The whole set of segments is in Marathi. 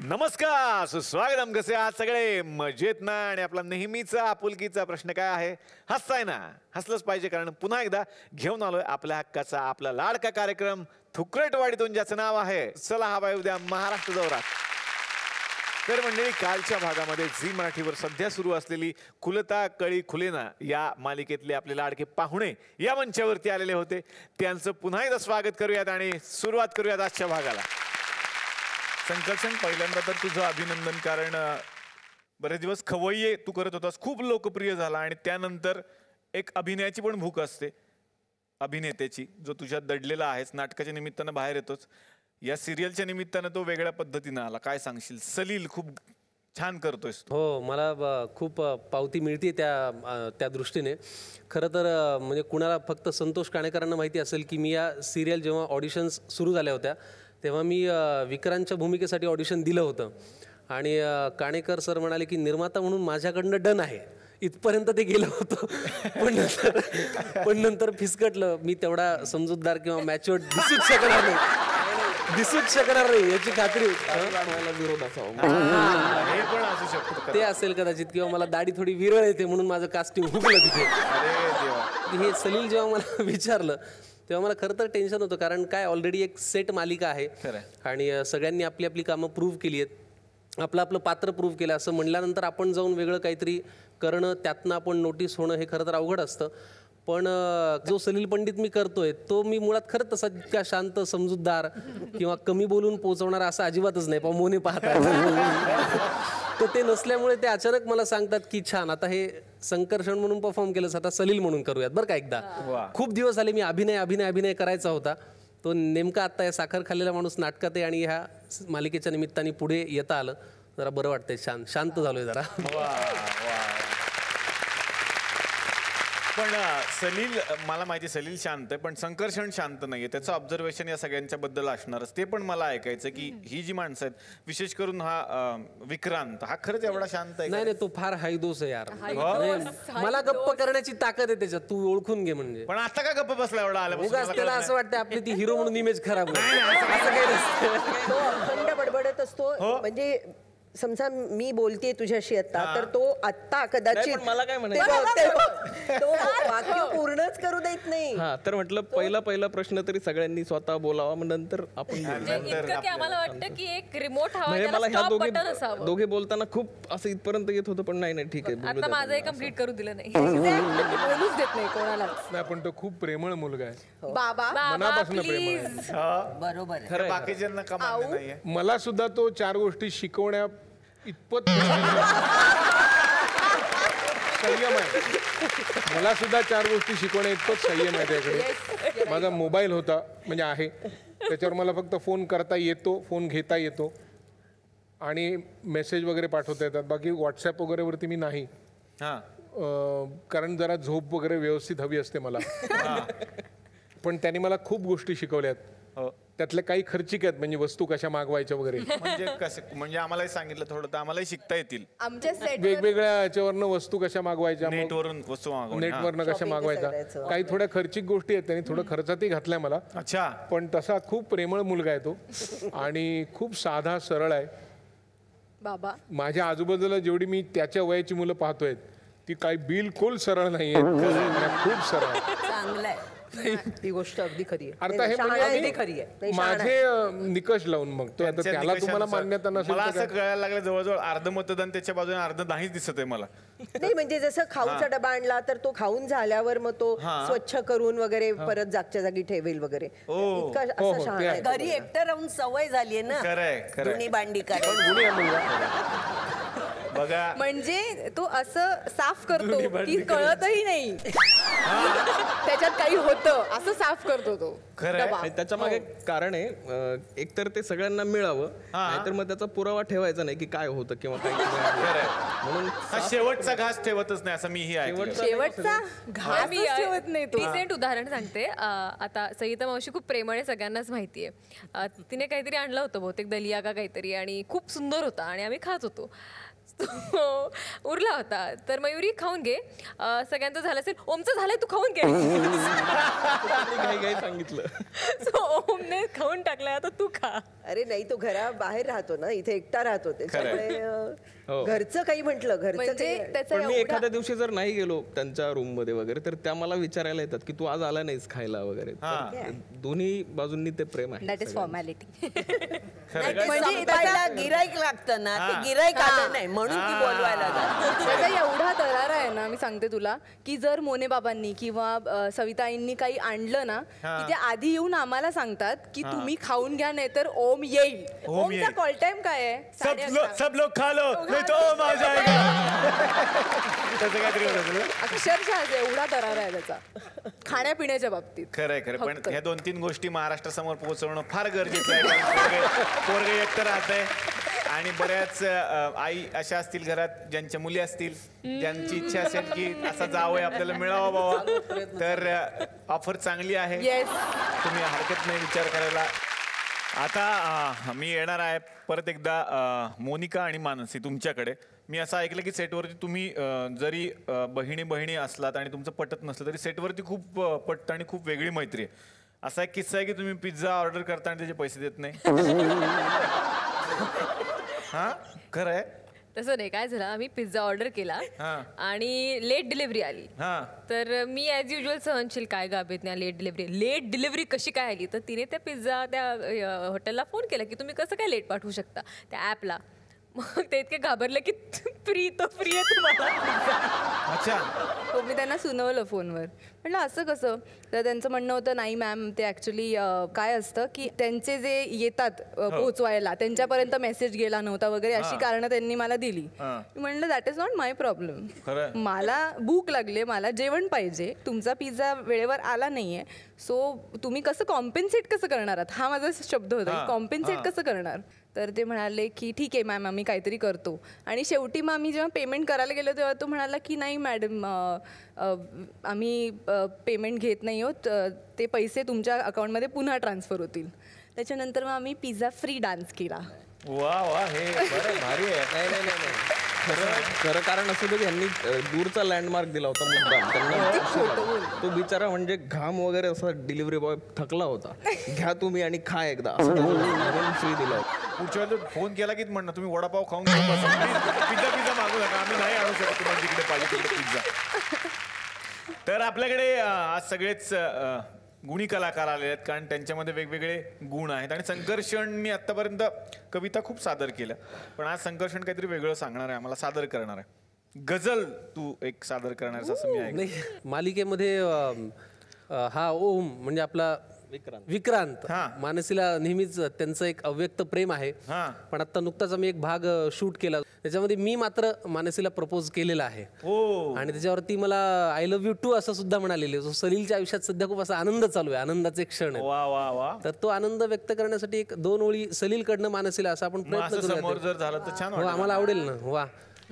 नमस्कार, सुस्वागतम. कसे आहात सगळे? मजेत ना? आणि आपला नेहमीचा आपुलकीचा प्रश्न काय आहे? हसताय ना? हसलंच पाहिजे, कारण पुन्हा एकदा घेऊन आलोय आपल्या हक्काचा, आपला लाडका कार्यक्रम थुकरटवाडीतून, ज्याचं नाव आहे चला हवा उद्या महाराष्ट्र दौरा. तर मंडळी, कालच्या भागामध्ये झी मराठीवर सध्या सुरू असलेली खुलता कळी खुलेना या मालिकेतले आपले लाडके पाहुणे या मंचावरती आलेले होते. त्यांचं पुन्हा एकदा स्वागत करूयात आणि सुरुवात करूयात आजच्या भागाला. संकर्षण, पहिल्यांदा तर तुझं अभिनंदन, कारण बरेच दिवस खवय्ये तू करत होतास, खूप लोकप्रिय झाला आणि त्यानंतर एक अभिनयाची पण भूक असते अभिनेत्याची, जो तुझ्यात दडलेला आहेस. नाटकाच्या निमित्तानं बाहेर येतोच, या सिरियलच्या निमित्तानं तो वेगळ्या पद्धतीनं आला. काय सांगशील? सलील खूप छान करतोयस. हो, मला खूप पावती मिळते त्या दृष्टीने. खरं तर म्हणजे कुणाला फक्त संतोष काणेकरांना माहिती असेल की मी या सिरियल जेव्हा ऑडिशन्स सुरू झाल्या होत्या तेव्हा मी विक्रांतच्या भूमिकेसाठी ऑडिशन दिलं होतं आणि काणेकर सर म्हणाले की निर्माता म्हणून माझ्याकडनं डन आहे, इथपर्यंत ते गेलं होतं. पण नंतर फिसकटलं. मी तेवढा समजूतदार किंवा मॅच्युअर्ड दिसूच शकणार नाही याची खात्री विरोध ते असेल कदाचित, किंवा मला दाढी थोडी विरळ येते म्हणून माझं कास्टिंग हुकलं तिथे. हे सलील जेव्हा मला विचारलं तेव्हा मला खरं तर टेन्शन होतं, कारण काय ऑलरेडी एक सेट मालिका आहे आणि सगळ्यांनी आपली आपली कामं प्रूव्ह केली आहेत, आपलं आपलं पात्र प्रूव्ह केलं. असं म्हणल्यानंतर आपण जाऊन वेगळं काहीतरी करणं, त्यातनं आपण नोटीस होणं हे खरं तर अवघड असतं. पण जो सलील पंडित मी करतोय तो मी मुळात खरंच तसा इतका शांत, समजूतदार किंवा कमी बोलून पोहोचवणारा असा अजिबातच नाही. मोने पाहतात तर ते नसल्यामुळे ते अचानक मला सांगतात की छान, आता हे संकर्षण म्हणून परफॉर्म केलंस, आता सलील म्हणून करूयात बरं का एकदा. खूप दिवस झाले मी अभिनय करायचा होता. तो नेमका आता या साखर खाल्लेला माणूस नाटकात आहे आणि ह्या मालिकेच्या निमित्ताने पुढे येता आलं. जरा बरं वाटतंय, शांत झालोय जरा. पण सलील, मला माहिती सलील शांत आहे, पण संकर्षण शांत नाहीये. त्याचं ऑब्झर्वेशन या सगळ्यांच्या बद्दल असणारच. ते पण मला ऐकायचं की ही जी माणसं आहेत, विशेष करून हा विक्रांत, हा खरंच एवढा शांत आहे? नाही, तो फार हायदोस आहे यार. मला गप्प करण्याची ताकद आहे त्याच्यात, तू ओळखून घे म्हणजे. पण आता का गप्प बसला एवढा आला? त्याला असं वाटतं आपली ती हिरो म्हणून इमेज खराब होईल, असं काही नसतं. तो अखंड बडबडत असतो. म्हणजे समजा मी बोलतेय तुझ्याशी आता, तर तो आत्ता कदाचित मला काय म्हणायचं, तो वाक्य पूर्णच करू देत नाही. तर म्हटलं पहिला प्रश्न तरी सगळ्यांनी स्वतः बोलावा, मग नंतर आपण. आम्हाला वाटतं की एक रिमोट हवा, मला ह्या दोघे बोलताना खूप असं इथपर्यंत येत होतं, पण नाही ठीक आहे, आता माझं कंप्लीट करू दिलं नाही, बोलूच देत नाही कोणाला. नाही, पण तो खूप प्रेमळ मुलगा आहे. बाबा मनापासून प्रेमळ आहे. बरोबर. बाकीच्यांना का मान्य नाहीये? मला सुद्धा तो 4 गोष्टी शिकवण्या इतपत संयम आहे. मला सुद्धा 4 गोष्टी शिकवण्या इतपत संयम आहे त्याकडे. माझा मोबाईल होता, म्हणजे आहे, त्याच्यावर मला फक्त फोन करता येतो, फोन घेता येतो आणि मेसेज वगैरे पाठवता येतात. बाकी व्हॉट्सॲप वगैरेवरती मी नाही, कारण जरा झोप वगैरे व्यवस्थित हवी असते मला. पण त्यांनी मला खूप गोष्टी शिकवल्यात. त्यातले काही खर्चिक आहेत, म्हणजे वस्तू कशा मागवायच्या वगैरे. म्हणजे आम्हालाही सांगितलं थोडं, तर आम्हालाही शिकता येतील. वेगवेगळ्या याच्यावरनं वस्तू कशा मागवायच्या, नेटवरून वस्तू नेटवरनं कशा मागवायच्या. काही थोड्या खर्चिक गोष्टी आहेत, त्यांनी थोडं खर्चातही घातलाय मला. अच्छा. पण तसा खूप प्रेमळ मुलगा आहे तो आणि खूप साधा सरळ आहे. बाबा, माझ्या आजूबाजूला जेवढी मी त्याच्या वयाची मुलं पाहतोय ती काही बिलकुल सरळ नाही आहेत, खूप सरळ. चांगलं आहे, ती गोष्ट अगदी खरी आहे. अर्थ हे म्हणजे खरी आहे. माझे निकष लावून मग तो आता त्याला तुम्हाला मान्यता नसेल. मला असं कळायला लागलं जवळजवळ अर्ध मतदान त्याच्या बाजूने, अर्ध नाहीच दिसत आहे मला. नाही, म्हणजे जसं खाऊचा डबा आणला तर तो खाऊन झाल्यावर मग तो स्वच्छ करून वगैरे परत जागच्या जागी ठेवेल वगैरे. इतका असं शहाणा आहे. घरी एकटं राहून सवय झालीये ना, धुणी भांडी करायची. बघा, म्हणजे तो असं साफ करतो की कळतही नाही त्याच्यात काही होतं, असं साफ करतो तो. त्याच्या मागे कारण आहे, एकतर ते सगळ्यांना मिळावं, नाहीतर मग त्याचा पुरावा ठेवायचा नाही की काय होतं किंवा काय. म्हणून शेवटचा घास ठेवतच नाही असं मीही ऐकलं. शेवटचा घास ठेवत नाही. रिसेंट उदाहरण सांगते. आता संगीता मावशी खूप प्रेमळ आहे, सगळ्यांनाच माहितीये. तिने काहीतरी आणलं होतं, बहुतेक दलिया का काहीतरी, आणि खूप सुंदर होता आणि आम्ही खात होतो. उरला होता, तर मयुरी खाऊन घे, सगळ्यांचं झालं असेल, ओमचं झालंय तू खाऊन घे. काही सांगितलं. So, ओमने खाऊन टाकलाय, आता तू खा. अरे नाही, तो घराबाहेर राहतो ना, इथे एकटा राहतो त्याच्यामुळे घरचं काही म्हटलं, घरचं म्हणजे काही- त्याचा पण मी एखाद्या दिवशी जर नाही गेलो त्यांच्या रूम मध्ये वगैरे तर त्या मला विचारायला येतात की तू आज आला नाहीस खायला वगैरे. तर दोन्ही बाजूंनी ते प्रेम आहे. That is formality. म्हणजे त्याला गिराईक लागतं ना, ते गिराईक आलं नाही म्हणून ती बोलवायला जाते. त्याचा एवढा दरारा आहे ना, मी सांगते तुला, की जर मोने बाबांनी किंवा सविताईंनी काही आणलं ना, की ते आधी येऊन आम्हाला सांगतात की तुम्ही खाऊन घ्या, नाही तर ओम येईल. ओमचा कॉल टाइम काय आहे? 11:30. सब लोग खा लो नहीं तो ओम आ जाएगा. तसं काहीतरी होतं. अक्षरशः एवढा दरारा आहे त्याचा खाण्यापिण्याच्या बाबतीत. खरंय खरं, पण ह्या 2-3 गोष्टी महाराष्ट्रासमोर पोहोचवणं फार गरजेचं आहे. कारण पोरगं एकटं राहतंय आणि बऱ्याच आई अशा असतील घरात ज्यांच्या मुली असतील, ज्यांची इच्छा असेल की असा जावं आपल्याला मिळावा बाबा, तर ऑफर चांगली आहे. तुम्ही हरकत नाही विचार करायला. आता मी येणार आहे परत एकदा मोनिका आणि मानसी तुमच्याकडे. मी असं ऐकलं की सेटवरती तुम्ही जरी बहिणी बहिणी असलात आणि तुमचं पटत नसलं तरी सेटवरती खूप पटतं आणि खूप वेगळी मैत्री आहे. असा एक किस्सा आहे की तुम्ही पिझ्झा ऑर्डर करता आणि त्याचे पैसे देत नाही. हा खरं आहे? तसं नाही, काय झालं, आम्ही पिझ्झा ऑर्डर केला आणि लेट डिलिव्हरी आली. तर मी ॲज युजल सहनशील, काय गाभेत नाही लेट डिलिव्हरी कशी काय आली, तर तिने त्या पिझ्झा त्या हॉटेलला फोन केला की तुम्ही कसं काय लेट पाठवू शकता त्या ॲपला. मग ते इतके घाबरले की फ्री आहे तुम्हाला. अच्छा. हो, मी त्यांना सुनावलं फोनवर. म्हटलं असं कसं, तर त्यांचं म्हणणं होतं नाही मॅम, ते ॲक्च्युली काय असतं की त्यांचे जे येतात पोहोचवायला त्यांच्यापर्यंत मेसेज गेला नव्हता वगैरे, अशी कारणं त्यांनी मला दिली. मी म्हणलं that is not my problem. मला भूक लागले, मला जेवण पाहिजे, तुमचा पिझ्झा वेळेवर आला नाहीये, सो तुम्ही कसं कॉम्पेन्सेट कसं करणार आहात, हा माझा शब्द होता, कॉम्पेन्सेट कसं करणार. तर ते म्हणाले की ठीक आहे मॅम, आम्ही काहीतरी करतो. आणि शेवटी मग आम्ही जेव्हा पेमेंट करायला गेलो तेव्हा तो म्हणाला की नाही मॅडम, आम्ही पेमेंट घेत नाही आहोत, ते पैसे तुमच्या अकाउंटमध्ये पुन्हा ट्रान्सफर होतील. त्याच्यानंतर मग आम्ही पिझ्झा फ्री डान्स केला. वा वा, हे बरं भारी आहे. नाही खरं कारण असं की यांनी दूरचा लँडमार्क दिला होता मुद्दाम त्यांना. तो बिचारा म्हणजे घाम वगैरे असा डिलिव्हरी बॉय थकला होता, घ्या तुम्ही आणि खा एकदा असं फ्री दिला होता. पुढच्या वेळेला फोन केला की म्हणणं तुम्ही वडापाव खाऊन पिझ्झा मागू नका, आम्ही नाही आणू शकत तुम्हाला जिकडे पाहिजे तिकडे पिझ्झा. तर आपल्याकडे आज सगळेच गुणी कलाकार आले आहेत, कारण त्यांच्यामध्ये वेगवेगळे गुण आहेत. आणि संकर्षणनी आतापर्यंत कविता खूप सादर केल्या, पण आज संकर्षण काहीतरी वेगळं सांगणार आहे, आम्हाला सादर करणार आहे. गझल तू एक सादर करणार आहेस असं मी ऐकलं. नाही, मालिकेमध्ये हा ओम म्हणजे आपला विक्रांत, मानसीला नेहमीच त्यांचं एक अव्यक्त प्रेम आहे. पण आता नुकताच आम्ही एक भाग शूट केला, त्याच्यामध्ये मी मात्र मानसीला प्रपोज केलेला आहे आणि त्याच्यावरती मला आय लव्ह यू टू असं सुद्धा म्हणालेले. सलीलच्या आयुष्यात सध्या खूप असा आनंद चालू आहे, आनंदाचे क्षण आहे. तर तो आनंद व्यक्त करण्यासाठी एक 2 ओळी सलीलकडनं मानसीला असा आपण प्रयत्न करूया. हो, आम्हाला आवडेल ना. वा,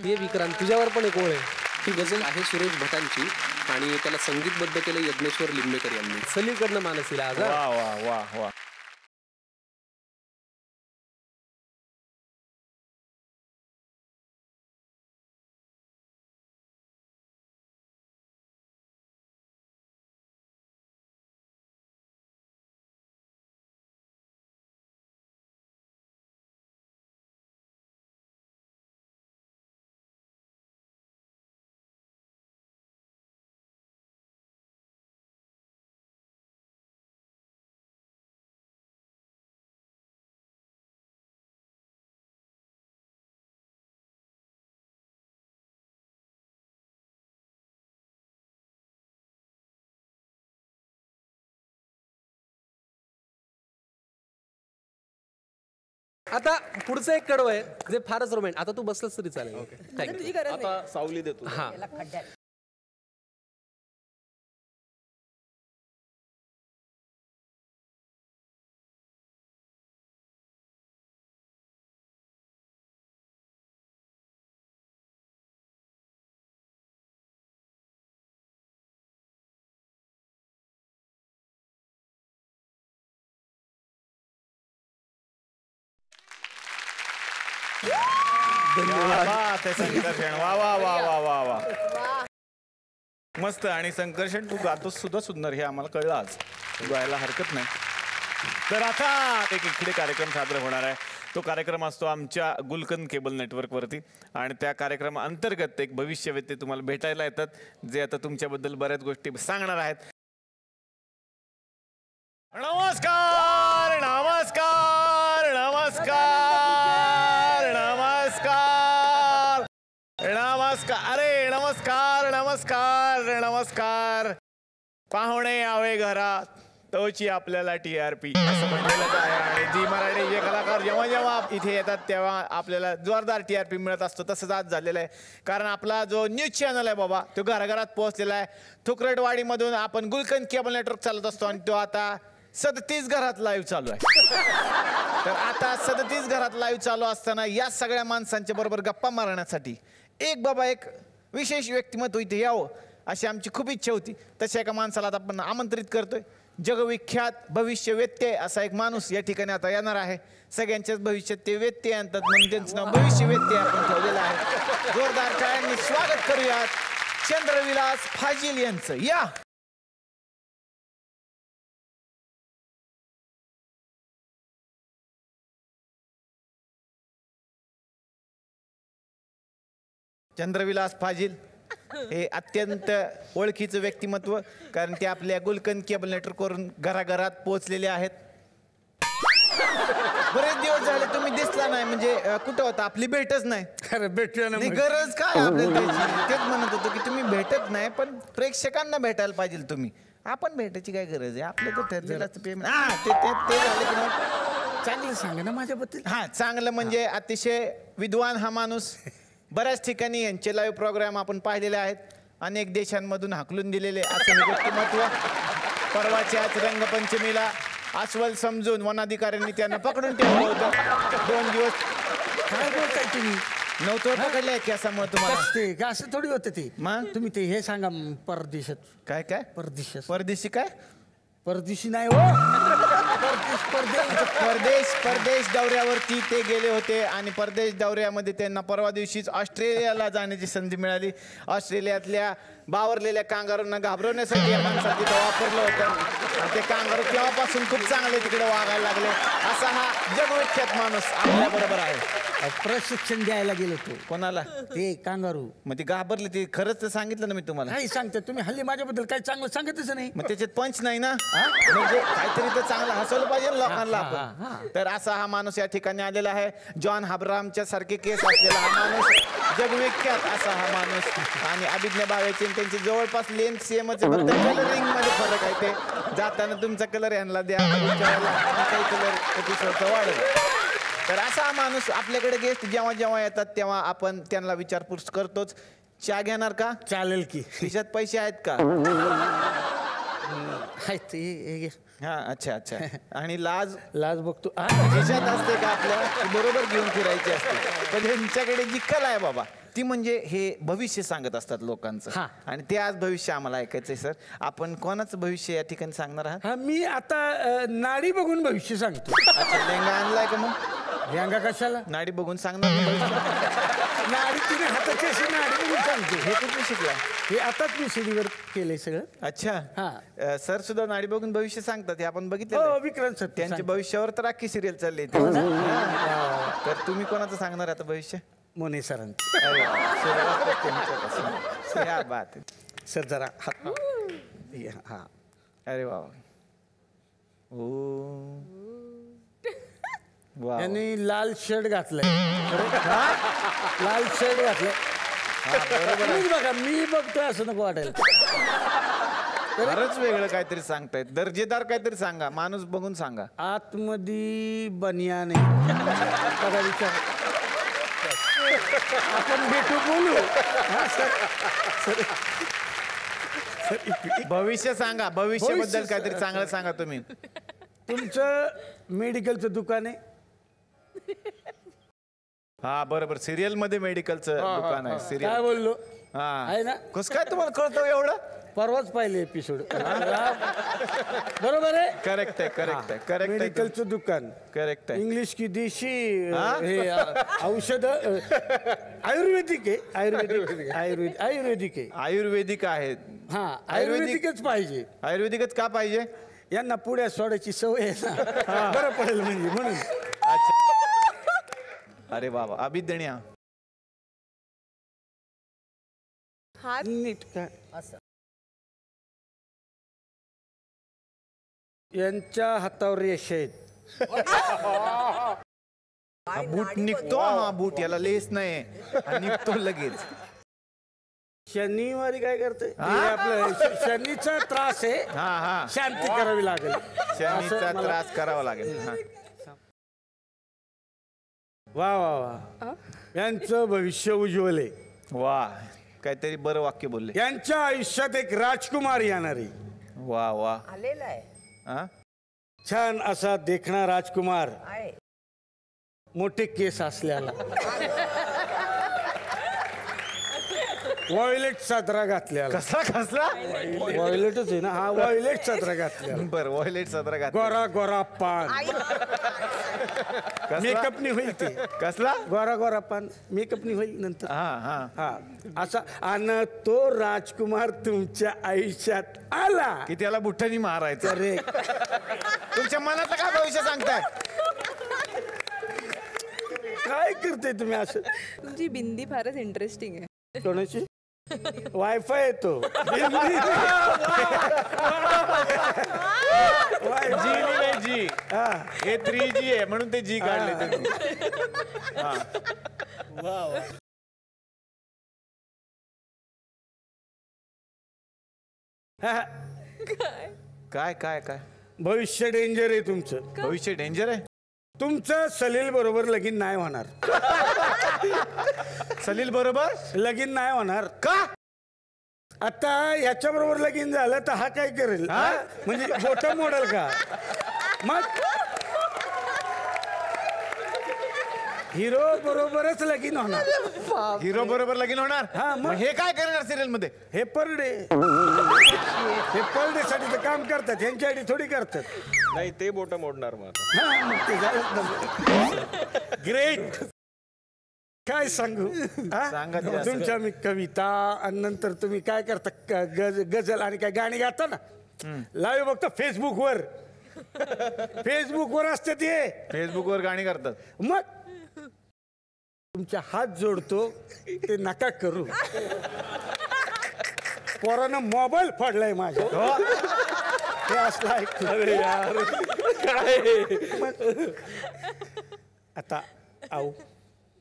ये विक्रांत, तुझ्यावर पण एक ओळ आहे. ही गझल आहे सुरेश भटांची आणि त्याला संगीतबद्ध केलं यज्ञेश्वर लिंबेकर यांनी. सलीलकडनं मानसीला आज. वा वा वा वा. आता पुढचं एक कडवं आहे जे फारच रोमॅन्टिक. आता तू बसलास तरी चालेल. तुझी गरज नाही. आता सावली देतो. हा, धन्यवाद. वा वा वा वा वा वा. मस्त. आणि संकर्षण तू गातोस सुद्धा सुंदर, हे आम्हाला कळलं आज. गायला हरकत नाही. तर आता एक इकडे कार्यक्रम साजरा होणार आहे. तो कार्यक्रम असतो आमच्या गुलकंद केबल नेटवर्कवरती आणि त्या कार्यक्रमाअंतर्गत एक भविष्यवेत्ते तुम्हाला भेटायला येतात, जे आता तुमच्याबद्दल बऱ्याच गोष्टी सांगणार आहेत. नमस्कार नमस्कार नमस्कार नमस्कार नमस्कार. अरे नमस्कार नमस्कार नमस्कार. पाहुणे यावे घरात तोची आपल्याला TRP असं म्हटलेलं आहे. आणि जी मराठीचे कलाकार जेव्हा जेव्हा इथे येतात तेव्हा आपल्याला जोरदार TRP मिळत असतो. तसंच आज झालेलं आहे, कारण आपला जो न्यूज चॅनल आहे बाबा तो घराघरात पोहोचलेला आहे. थुकरटवाडीमधून आपण गुलकंद केबल नेटवर्क चालत असतो आणि तो आता 37 घरात लाईव्ह चालू आहे. तर आता 37 घरात लाईव्ह चालू असताना या सगळ्या माणसांच्या बरोबर गप्पा मारण्यासाठी एक विशेष व्यक्तिमत्व इथे यावं अशी आमची खूप इच्छा होती. तशा एका माणसाला आता आपण आमंत्रित करतोय. जगविख्यात भविष्यवेत्ते असा एक माणूस या ठिकाणी आता येणार आहे. सगळ्यांच्याच भविष्यात ते व्यत्यय आणतात म्हणून त्यांचं नाव भविष्यवेत्ते आपण ठेवलेलं आहे. जोरदार टाळ्यांनी स्वागत करूयात चंद्रविलास फाजील यांचं. या चंद्रविलास फाजील हे अत्यंत ओळखीचं व्यक्तिमत्व, कारण ते आपल्या गुलकंद केबल नेटवर्कवरून घराघरात पोहोचलेले आहेत. बरेच दिवस झाले तुम्ही दिसला नाही, म्हणजे कुठं होता, आपली भेटच नाही. खरं भेटूया ना. गरज काय आपल्याला त्याची? तेच म्हणत होतो की तुम्ही भेटत नाही, पण प्रेक्षकांना भेटायला पाहिजे तुम्ही. आपण भेटायची काय गरज आहे? आपलं तर ठरलेलं पेमेंट. ते झालं की नाही? चांगलं सांगा ना माझ्याबद्दल. हा, चांगलं म्हणजे अतिशय विद्वान हा माणूस. बऱ्याच ठिकाणी यांचे लाईव्ह प्रोग्राम आपण पाहिलेले आहेत. अनेक देशांमधून हाकलून दिलेले असं हे व्यक्तिमत्व. परवाच्याच रंगपंचमीला अस्वल समजून वनाधिकाऱ्यांनी त्यांना पकडून ठेवलं होतं. 2 दिवस. काय बोलताय तुम्ही? नव्हतं पकडलंय केसामुळे तुम्हाला? ते का असं थोडी होतं ते. मग तुम्ही ते हे सांगा परदेशात. काय काय परदेशात? परदेशी काय? परदेशी नाही हो. परदेश दौऱ्यावरती ते गेले होते आणि परदेश दौऱ्यामध्ये त्यांना परवा दिवशीच ऑस्ट्रेलियाला जाण्याची संधी मिळाली. ऑस्ट्रेलियातल्या बावरलेल्या कांगारूंना घाबरवण्यासाठी या माणसाने तिथं वापरलं होतं आणि ते कांगारू तेव्हापासून खूप चांगले तिकडे वागायला लागले. असा हा जगविख्यात माणूस आपल्या बरोबर आहे. प्रशिक्षण द्यायला गेलो तो. कोणाला? ते कांगारू. मग ते घाबरले. ते खरंच तर सांगितलं ना मी तुम्हाला. काही सांगता तुम्ही हल्ली माझ्याबद्दल काही चांगलं सांगतच नाही. मग त्याच्यात पंच नाही ना, म्हणजे काहीतरी तर चांगलं हसवलं पाहिजे ना लोकांना आपण. तर असा हा माणूस या ठिकाणी आलेला आहे. जॉन हाब्रामच्या सारखे केस असलेला हा माणूस, जगविख्यात असा हा माणूस. आणि अभिज्ञा बावेचे त्यांची जवळपास लेन्थ सेमच, फक्त कलरिंग मध्ये फरक आहे. ते जाताना तुमचा कलर यांना द्या, काही कलर एपिसोडचा वाढेल. तर असा हा माणूस आपल्याकडे गेस्ट जेव्हा जेव्हा येतात तेव्हा आपण त्यांना विचारपूस करतोच. चहा घेणार का? चालेल की. खिशात पैसे आहेत का? हा, अच्छा अच्छा. आणि लाज बघतो खिशात असते का आपल्या? बरोबर घेऊन फिरायची असते. पण यांच्याकडे जी कला आहे बाबा ती म्हणजे हे भविष्य सांगत असतात लोकांचं. आणि ते आज भविष्य आम्हाला ऐकायचंय सर. आपण कोणाचं भविष्य या ठिकाणी सांगणार आहात? मी आता नाडी बघून भविष्य सांगतो. अच्छा, लेंगा आणलाय का? मग लेंगा कशाला? नाडी बघून सांगणार नाडी तिने हाताची अशी नाडी बघून सांगतो. हे कुठे शिकला? हे आताच मी सीडीवर केलंय सगळं. अच्छा. सर सुद्धा नाडी बघून भविष्य सांगतात, हे आपण बघितलं. विक्रांत सर त्यांच्या भविष्यावर तर अख्खी सिरियल चालली. तर तुम्ही कोणाचं सांगणार आता भविष्य? मोने सरांची. क्या बात है सर, जरा हात. हा, अरे वा. यांनी लाल शर्ट घातलाय. लाल शर्ट घातलाय. बघा, मी बघतोय असं नको वाटायला. फारच वेगळं काहीतरी सांगतायत. दर्जेदार काहीतरी सांगा, माणूस बघून सांगा. आतमध्ये बनियान आहे. बघा, विचार. आपण भेटू, बोलू. भविष्य सांगा, भविष्याबद्दल काहीतरी चांगलं सांगा तुम्ही. तुमचं मेडिकलचं दुकान आहे. हा, बरोबर. सिरियल मध्ये मेडिकलचं दुकान आहे. काय बोललो? हा, आहे ना? कसं काय तुम्हाला कळतं एवढं? परवाच पाहिले एपिसोड. बरोबर आहे. करेक्ट आहे, करेक्ट आहे, करेक्ट आहे. मेडिकलचं दुकान, करेक्ट आहे. इंग्लिश की देशी हे औषध आयुर्वेदिक आहे. आयुर्वेदिक आहे. आयुर्वेदिक आहे. हा आयुर्वेदिकच पाहिजे. आयुर्वेदिकच का पाहिजे? यांना पुढ्या सोडायची सवय आहे ना, बरं पडेल म्हणजे म्हणून. अरे बाबा अभिदण्या नीट काय यांच्या हातावर रेष आहेत. बूट निघतो. हा बूट याला लेस नाही निघतो लगेच. शनिवारी काय करते आपलं शनीचा त्रास आहे. हा हा शांती करावी लागेल. शनीचा त्रास करावा लागेल. वा वा वा यांचं भविष्य उज्ज्वल आहे. वा काहीतरी बरं वाक्य बोलले. यांच्या आयुष्यात एक राजकुमार येणार आहे. वा वा आलेला आहे. छान असा देखणा राजकुमार, मोठे केस असल्याला, वॉयलेट चादरा घातल्याला. कसला वॉयलेटच आहे ना हा. वॉयलेट चादरा घातल्या. बरं वॉयलेट चादरा घातला. गोरा गोरा पान. मेकअप नाही होईल ते. कसला गोरा गोरा पान मेकअप नाही होईल नंतर. हा असा आणि तो राजकुमार तुमच्या आयुष्यात आला की त्याला बुट्टानी मारायचं. रे तुमच्या मनाचं काय भविष्य सांगताय? काय करते तुम्ही असं? तुमची बिंदी फारच इंटरेस्टिंग आहे. कोणाची? वायफाय येतो. जी हे 3G आहे म्हणून ते जी काढले. काय काय काय भविष्य डेंजर आहे तुमचं. भविष्य डेंजर आहे. तुमचं सलील बरोबर लगीन नाही होणार. सलील बरोबर लगीन नाही होणार. का? आता याच्या बरोबर लगीन झालं तर हा काय करेल? म्हणजे बोट मोडेल का? मग हिरो बरोबरच लगीन होणार. हिरो बरोबर लगीन होणार. हा, मग? हे काय करणार सिरियल मध्ये? हे पर डे साठी तर काम करतात, यांच्यासाठी थोडी करतात. नाही ते बोट मोडणार मग. ग्रेट. काय सांगू सांगा ते असं. तुमच्या मी कविता आणि नंतर तुम्ही काय करता गझल आणि काय गाणी गाता ना. लाईव्ह बघतो फेसबुकवर. फेसबुकवर असते ते. फेसबुकवर गाणी करतात. मग तुमच्या हात जोडतो ते नका करू. पोरानं मोबाईल फाडलाय माझ्या. हे असलं ऐकलं यार. आता आऊ.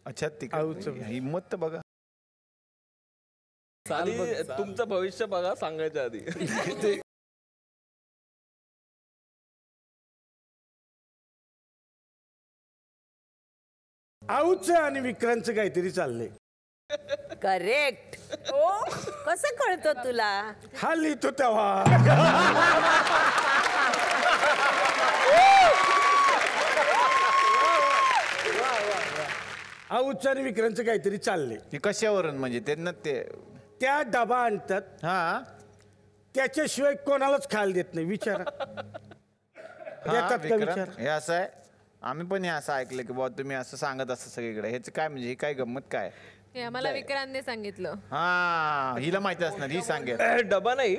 अच्छा हिम्मत तर बघा. तुमचं भविष्य बघा सांगायच्या आधी. आऊचं आणि विक्रांतचं काहीतरी चाललंय. करेक्ट. ओ कसं कळतं तुला? हा लिहितो तेव्हा. आऊचं आणि विक्रांतचं काहीतरी चाललंय. कशावरून म्हणजे त्यांना ते त्या डबा आणतात. हा त्याच्याशिवाय कोणालाच खायला देत नाही. विचारा देतात का? विचार. हे असं आहे. आम्ही पण हे असं ऐकलं की बाबा तुम्ही असं सांगत असं सगळीकडे. ह्याचं काय म्हणजे हे काय गंमत काय? हे आम्हाला विक्रांतने सांगितलं. हा हिला माहिती असणार. ही सांगेल. डबा नाही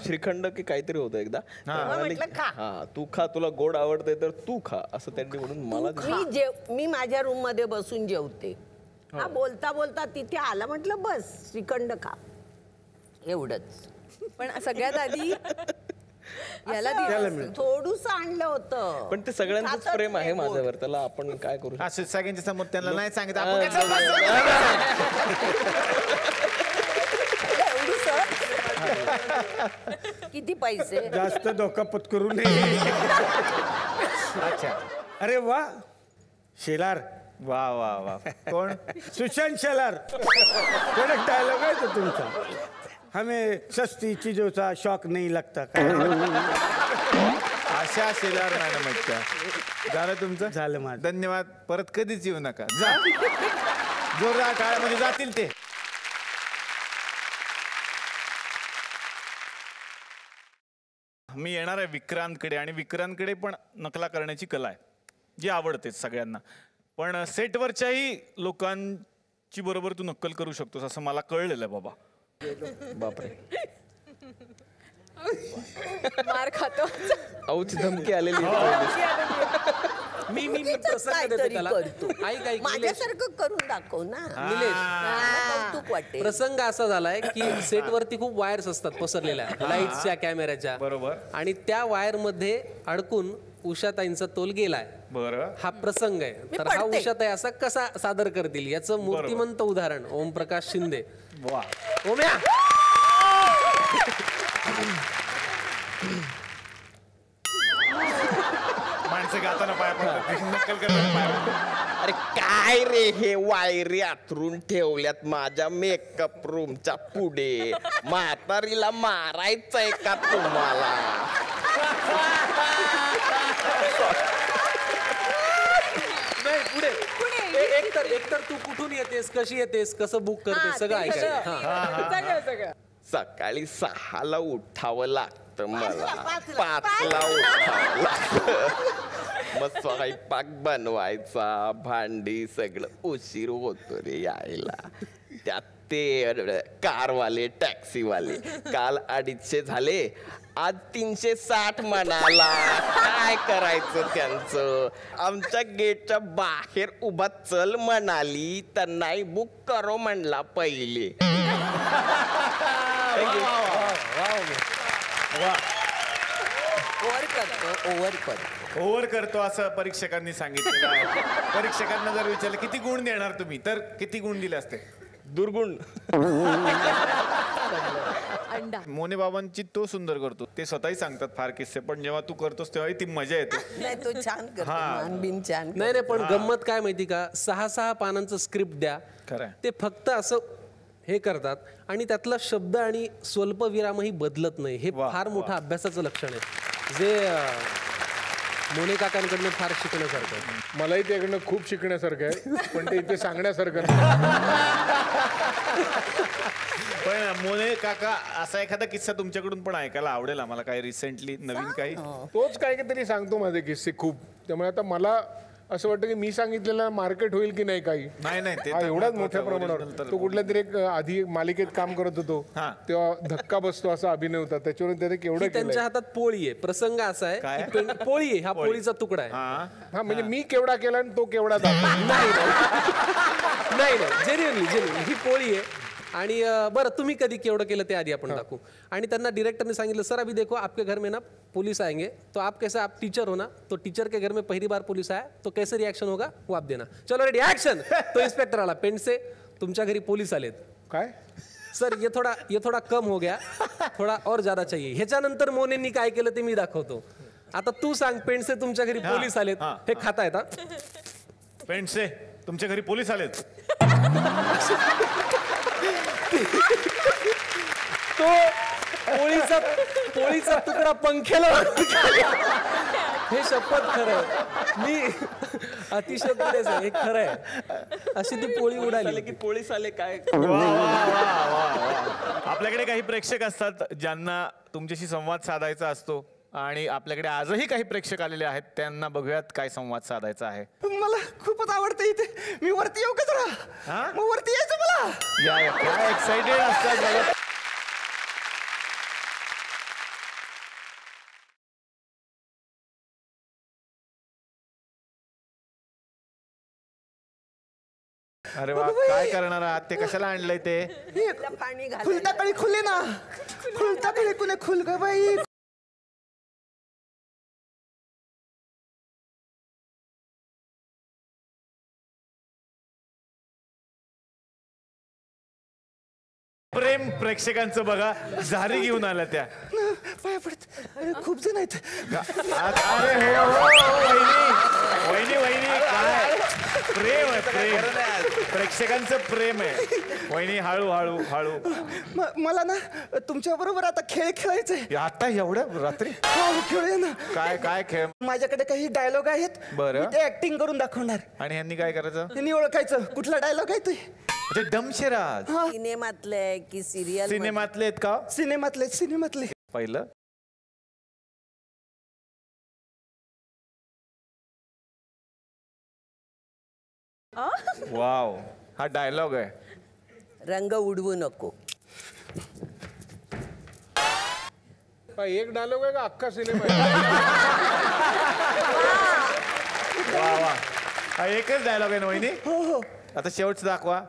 श्रीखंड की काहीतरी होतं एकदा. हा तू खा, तुला गोड आवडते तर तू खा असं त्यांनी म्हणून मला. मी माझ्या रूम मध्ये बसून जेवते. हा बोलता बोलता तिथे आला. म्हटलं बस श्रीखंड खा एवढंच. पण सगळ्यात आधी याला थोडूस आणलं होतं. पण ते सगळ्यांचंच प्रेम आहे माझ्यावर. त्याला आपण काय करू? असं सगळ्यांच्या समोर त्यांना नाही सांगितलं. किती पैसे? जास्त डोका पत्करू नये. अच्छा. अरे वा शेलार. वा वा वा. कोण? सुशांत शेलार. कडक डायलॉग आहे तो तुमचा. हमें सस्ती चीजों का शौक नहीं लगता. आशा शेलार मॅडम अच्छा. झालं तुमचं? झालं माझं. धन्यवाद. परत कधीच येऊ नका. जा जोरदार टाळ्यामध्ये जातील ते. मी येणार आहे विक्रांतकडे, आणि विक्रांतकडे पण नकला करण्याची कला आहे जी आवडते सगळ्यांना, पण सेटवरच्याही लोकांची बरोबर तू नक्कल करू शकतोस असं मला कळलेलं आहे बाबा. बापरे, मार खातो. औची धमकी आलेली मी प्रसंग देतो त्याला. ऐक ऐक माझ्यासारखं करून दाखव ना. कौतुक वाटते. प्रसंग असा झालाय की सेटवरती खूप वायर्स असतात पसरलेल्या, लाईट्सच्या, कॅमेऱ्याच्या, बरोबर, आणि त्या वायर मध्ये अडकून उषाताईंचा तोल गेलाय. बरं, हा प्रसंग आहे. तर हा उषाताई असा कसा सादर करतील याचं मूर्तिमंत उदाहरण ओमप्रकाश शिंदे. वा, ओम्या माणसं गाताना पाय पडतात, नक्कल करताना पाय पडतात. अरे काय रे हे वायरी आतरून ठेवल्यात माझ्या मेकअप रूमच्या पुढे, म्हातारीला मारायचंय का तुम्हाला? नाही, पुढे एकतर तू कुठून येतेस, कशी येतेस, कसं बुक करतेस, सगळं ऐकायचं. सकाळी 6ला उठावं लागतं मला, 5ला उठावं लागतं, मग स्वयंपाक बनवायचा, भांडी सगळं उशीर होतो रे यायला. त्यात ते कारवाले, टॅक्सीवाले काल 250 झाले, आज 360 म्हणाला. काय करायचं त्यांचं? आमच्या गेटच्या बाहेर उभा चल म्हणाली तर नाही, बुक करो म्हणला पहिले. ओव्हर करतो असं परीक्षकांनी सांगितलेलं आहे. परीक्षकांना जर विचारलं किती गुण देणार तुम्ही, तर किती गुण दिले असते? दुर्गुण. मोने बाबांची तो सुंदर करतो, ते स्वतःही सांगतात फार किस्से, पण जेव्हा तू करतोस तेव्हा ती मजा येते. नाही, तो छान करतो, मानबिन छान. नाही, पण गंमत काय माहिती का, 6 पानांचं स्क्रिप्ट द्या, खरं ते फक्त असं हे करतात आणि त्यातला शब्द आणि स्वल्पविरामही बदलत नाही. हे फार मोठं अभ्यासाचं लक्षण आहे, जे मोने काकांकडनं फार शिकण्यासारखं आहे. मलाही त्याकडनं खूप शिकण्यासारखं आहे, पण ते इथे सांगण्यासारखं नाही. पण मोने काका, असा एखादा किस्सा तुमच्याकडून पण ऐकायला आवडेल आम्हाला, काय रिसेंटली नवीन काही? तोच काहीतरी सांगतो माझे किस्से खूप, त्यामुळे आता मला असं वाटतं की मी सांगितलेलं मार्केट होईल की नाही काही. नाही, ते एवढाच मोठ्या प्रमाणावर. तो कुठल्या तरी एक आधी मालिकेत काम करत होतो, तेव्हा धक्का बसतो असा अभिनय होता, त्याच्यावरून त्याने केवढं त्यांच्या हातात पोळी आहे. प्रसंग असा आहे की पोळी आहे, हा पोळीचा तुकडा आहे. हा, म्हणजे मी केवढा केला आणि तो केवढा नाही, जेन्युइनली ही पोळी आहे. आणि बरं, तुम्ही कधी केवढं केलं ते आधी आपण दाखवू. आणि त्यांना डिरेक्टरने सांगितलं, सर अभी देखो आपके घर में ना पुलिस आएंगे, तो आप कैसे, आप टीचर हो ना, तो टीचर के घर में पहली बार पुलिस आया तो कैसे रिएक्शन होगा वो आप देना. चलो रेडी, ऍक्शन. तो इन्स्पेक्टर आला पेंट से, तुमच्या घरी पोलीस आलेत. काय सर ये थोडा कम हो गया, थोडा और ज्यादा चाहिए. ह्याच्यानंतर मोनेंनी काय केलं ते मी दाखवतो. आता तू सांग, पेंट से तुमच्या घरी पोलीस आलेत, हे खाता येतं? पेंट से तुमच्या घरी पोलीस आलेत, तो पोळीचा तुकडा पंख्याला. हे शपथ खरं, मी अतिशय हे खरं आहे. अशी ती पोळी उडाली की पोलीस आले काय. आपल्याकडे काही प्रेक्षक असतात ज्यांना तुमच्याशी संवाद साधायचा असतो, आणि आपल्याकडे आजही काही प्रेक्षक आलेले आहेत, त्यांना बघूयात काय संवाद साधायचा आहे. मला खूपच आवडतं इथे, मी वरती येऊ का जरा? मग वरती यायचं मला. या काय एक्साइटेड असतात बघा. अरे वा, काय करणार आहात ते? कशाला आणलंय ते? पाणी घाल. खुलता कळी खुले ना, खुलता कळी कुणे खुल ग बाई. प्रेम प्रेक्षकांचं बघा, झारी घेऊन आल्या त्या. पाया पडत, खूप जण आहेत. अरे वहिनी काय प्रेम आहे, प्रेम प्रेक्षकांचं प्रेम आहे. वहिनी हळू हळू हळू. मला ना तुमच्या बरोबर आता खेळ खेळायचंय. आता एवढं रात्री? खेळूया ना. काय खेळ? माझ्याकडे काही डायलॉग आहेत, बरं, ते ऍक्टिंग करून दाखवणार. आणि ह्यांनी काय करायचं? ह्यांनी ओळखायचं कुठला डायलॉग आहे ते. डमशेराज सिनेमातले की सिरियल? सिनेमातले आहेत का? सिनेमातले. पहिलं वाव, हा डायलॉग आहे. रंग उडवू नको. एक डायलॉग आहे का अख्खा सिनेमा? वा वा, हा एकच डायलॉग आहे ना वहिनी? आता शेवटचं दाखवा.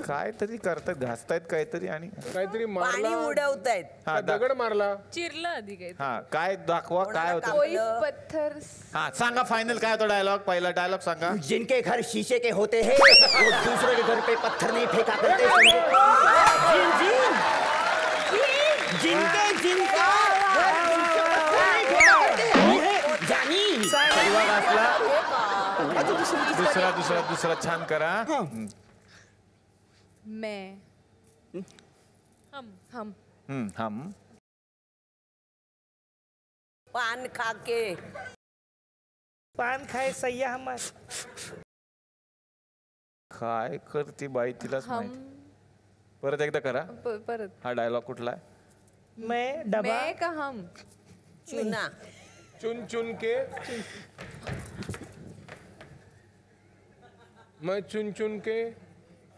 काय तरी करतात, घासतायत काहीतरी आणि काहीतरी पाणी मारला, उडवतायत. हा दगड मारला. चिरलं आधी काही. हा काय दाखवा, काय होतं? कोई पत्थर. हा सांगा फायनल काय होतं डायलॉग, पहिला डायलॉग सांगा. जिनके घर शीशे के होते हैं वो दूसरे के घर पे पत्थर नहीं फेंका करते. जिनके जिनका जानी सर्वात असला दुसरा छान करा. मैं हम हम पान खाके. पान खाए सय्या हमार. काय करते बाई तिलाच माहित. परत एकदा करा. परत. हा डायलॉग कुठला आहे? मैं डबा. मैं का हम. चुना. चुन चुन के मैं चुन चुन के.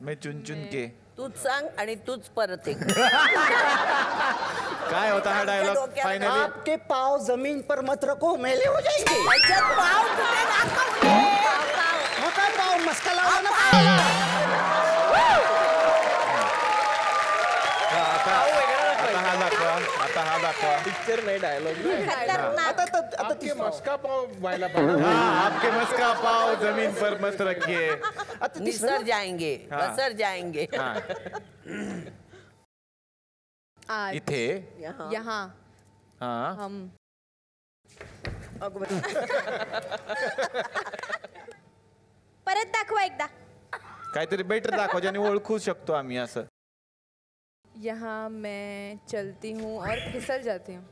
मैं चुन चुन के. तूच सांग आणि तूच परत एक. काय होता हा डायलॉग फायनली? आपके पाँव जमीन पर मत रखो, मैले हो जाएंगे. पाव कुठे दाखवले? पाव मस्का लावा ना पावाला. आता हा दाखवा. पिक्चर नाही डायलॉग. आपके मस्का पाव व्हायला पाहिजे. आपके मस्का पाव जमीन पर मत रखिए. निसर जाएंगे, बसर जाएंगे. आज. इथे यहाँ हा हम. परत दाखवा एकदा. काहीतरी बेटर दाखवा ज्याने ओळखू शकतो आम्ही असं. यहाँ मैं चलती हूँ और फिसल जाती हूँ.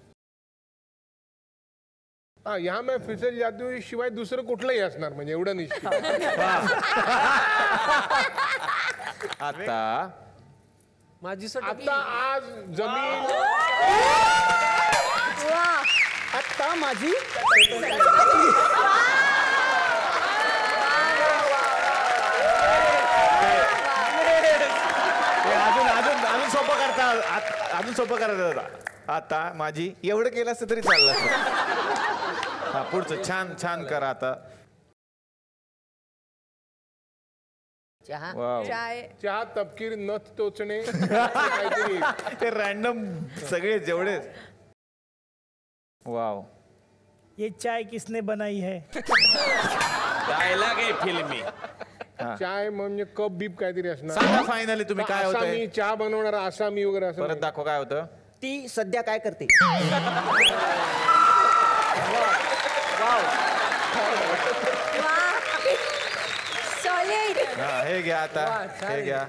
हा, यहाँ मैं फिसल जाती हूँ शिवाय दुसरं कुठलंही असणार म्हणजे एवढं निश्चित. आता माझी आता आज जमीन. आता माझी अजून सोपं करता, अजून सोपं करायचं. आता माझी एवढं केलं असतं तरी चाललं. हा पुढचं छान छान करा आता. चहा. वाव. चाय. चहा तपकीर नथ टोचणे काहीतरी. ते रॅन्डम सगळे जेवढे. वाव. ये चाय किसने बनाई है? डायलॉग आहे फिल्मी. चाय म्हणजे कप बीप काहीतरी असणार. सांगा फायनली तुम्ही काय होतं. आसामी चहा बनवणारा आसामी वगैरे असं. परत दाखव काय होतं. ती सध्या काय करते? हा हे घ्या आता. हे घ्या.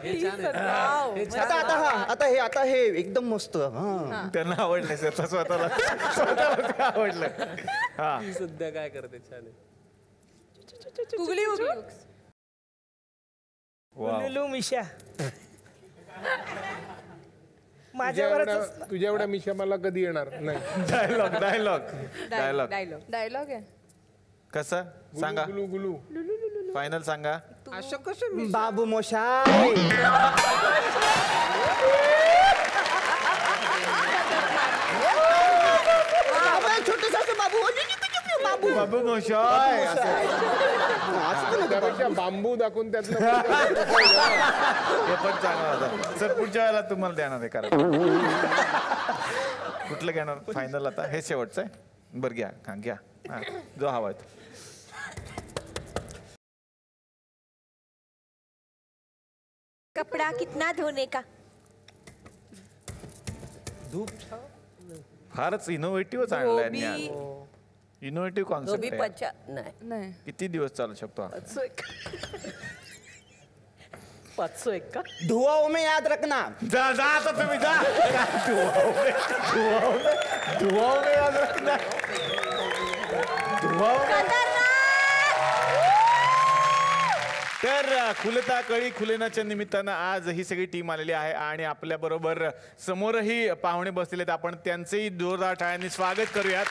आता हे एकदम मस्त. हा त्यांना आवडलं स्वतःला ते आवडलं. हा सध्या काय करते. छान आहे. गुगली गुगली. लुलू मिशा. तुझ्या एवढ्या मिशा मला कधी येणार नाही. डायलॉग डायलॉग डायलॉग डायलॉग आहे. कसं सांगा. गुलू गुलू. फायनल सांगा. बाबू मोशाय. छोटस बाबू बाबू बाबू मोशाय. त्यापेक्षा बांबू दाखवून त्यातलं हे पण चांगलं होतं. सर पुढच्या वेळेला तुम्हाला देणार आहे कारण. कुठलं घेणार फायनल आता? हे शेवटचं आहे. बरं घ्या. हा घ्या. हा जो हवा आहे. कपडा कितना धोने का? फारच इनोव्हेटिव्ह आणलाय. इनोव्हेटिव्ह कॉन्सेप्ट आहे. नाही. किती दिवस चालू शकतो हा? 501 का? धुआओं में याद रखना. जा जा आता तुम्ही जा. धुआओं में याद रखना. तर खुलता कळी खुलेनाच्या निमित्तानं आज ही सगळी टीम आलेली आहे आणि आपल्या बरोबर समोरही पाहुणे बसलेले आहेत. आपण त्यांचेही जोरदार टाळ्यांनी स्वागत करूयात.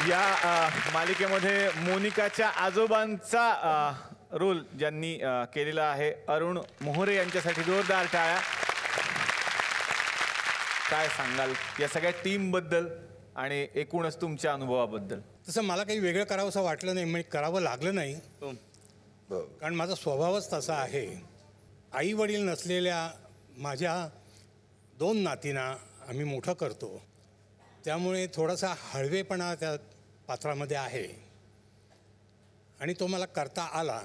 या मालिकेमध्ये मोनिकाच्या आजोबांचा रोल ज्यांनी केलेला आहे अरुण मोहरे यांच्यासाठी जोरदार टाळ्या. काय सांगाल या सगळ्या टीम बद्दल आणि एकूणच तुमच्या अनुभवाबद्दल? तसं मला काही वेगळं करावं असं वाटलं नाही, म्हणजे करावं लागलं नाही, कारण माझा स्वभावच तसा आहे. आई वडील नसलेल्या माझ्या 2 नातींना आम्ही मोठं करतो, त्यामुळे थोडासा हळवेपणा त्या पात्रामध्ये आहे आणि तो मला करता आला.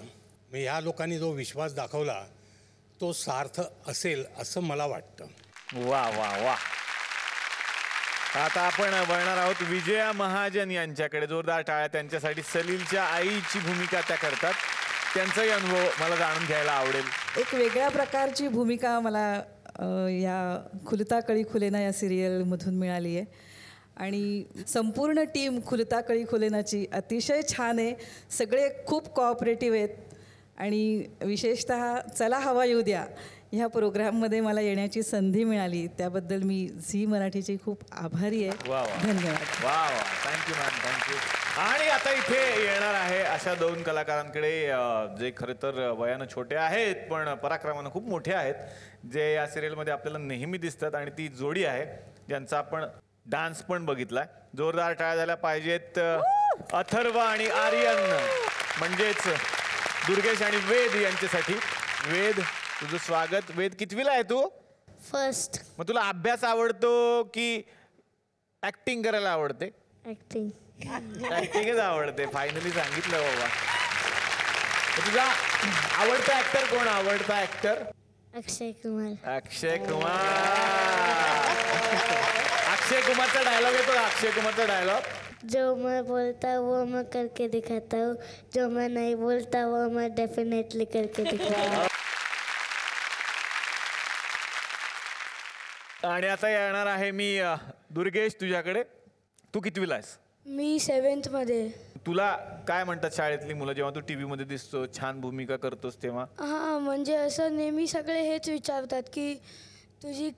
मग ह्या लोकांनी जो विश्वास दाखवला तो सार्थ असेल असं मला वाटतं. वा वा वा. आता आपण वळणार आहोत विजया महाजन यांच्याकडे. जोरदार टाळ्या त्यांच्यासाठी. सलीलच्या आईची भूमिका त्या करतात, त्यांचाही अनुभव मला जाणून घ्यायला आवडेल. एक वेगळ्या प्रकारची भूमिका मला या खुलता कळी खुलेना या सिरियलमधून मिळाली आहे आणि संपूर्ण टीम खुलता कळी खुलेनाची अतिशय छान आहे. सगळे खूप कोऑपरेटिव्ह आहेत आणि विशेषतः चला हवा येऊ द्या ह्या प्रोग्राममध्ये मला येण्याची संधी मिळाली, त्याबद्दल मी झी मराठीची खूप आभारी आहे. धन्यवाद. वा वा. Thank you ma'am, thank you. आणि आता इथे येणार आहे अशा 2 कलाकारांकडे जे खरं तर वयानं छोटे आहेत पण पराक्रमानं खूप मोठे आहेत, जे या सिरियलमध्ये आपल्याला नेहमी दिसतात आणि ती जोडी आहे ज्यांचा आपण डान्स पण बघितलाय. जोरदार टाळ्या झाल्या पाहिजेत. अथर्व आणि आर्यन म्हणजेच दुर्गेश आणि वेद यांच्यासाठी. वेद तुझं स्वागत. वेद कितवीला आहे तू? फर्स्ट. मग तुला अभ्यास आवडतो की ऍक्टिंग करायला आवडते? ऍक्टिंग. ऍक्टिंगच आवडते. फायनली सांगितलं बाबा. तुझा आवडता ऍक्टर कोण? आवडता ऍक्टर? अक्षय कुमार. अक्षय कुमार. अक्षय कुमारचा डायलॉग येतो. अक्षय कुमारचा डायलॉग. जो मैं बोलता वो मैं करके दिखाता हूँ, जो मैं नहीं बोलता वो मैं डेफिनेटली करके दिखाता हूँ. आणि आता येणार आहे मी दुर्गेश तुझ्याकडे. तू कितवीला आहेस? मी 7th मध्ये. तुला काय म्हणतात शाळेतली मुलं जेव्हा तू टीव्ही मध्ये दिसतो, छान भूमिका करतोस तेव्हा? हां, म्हणजे असं नेहमी सगळे हेच विचारतात की तुझी